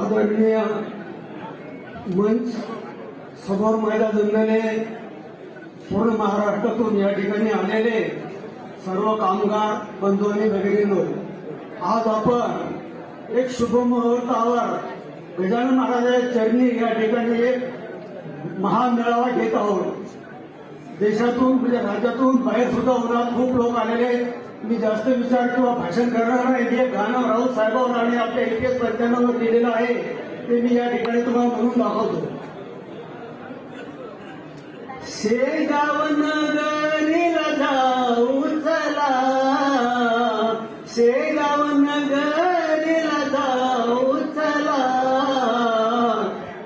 आदरणीय मंच समोर माझ्या जमलेले पूर्ण महाराष्ट्रातून या ठिकाणी आलेले सर्व कामगार बंधू आणि भगिनींनो, आज आपण एक शुभ मुहूर्तावर गजानन महाराजांच्या चरणी या ठिकाणी एक महामेळावा घेत आहोत. देशातून म्हणजे राज्यातून बाहेर सुद्धा उन्हात खूप लोक आलेले आहेत. मी जास्त विचार किंवा भाषण करणार नाही. हे गाणं राऊत साहेबांवर आणि आपल्या इतिहास पंचांवर लिहिलेलं आहे ते मी या ठिकाणी तुम्हाला म्हणून दाखवतो. शेगाव नगरीला जाऊ चला, शेगाव नगरीला जाऊ चला,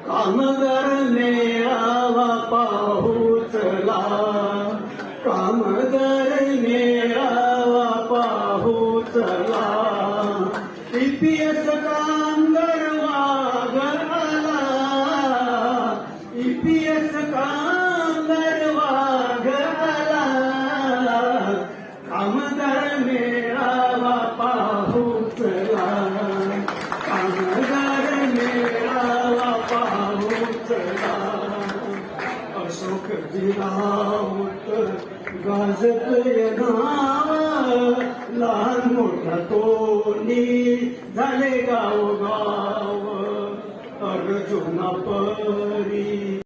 कामगार मेळावा पाहू चला, कामगार मेळावा पाहू चला. ईपीएस कामगार वाघ आला, ईपीएस कामगार वाघ आला, कामगार मेळावा पाहू चला, कामगार मेळावा पाहू चला. अशोक राऊत गाजतय नाव, लहान मोठा तोनी झाले गाव गाव, अर्जुना परी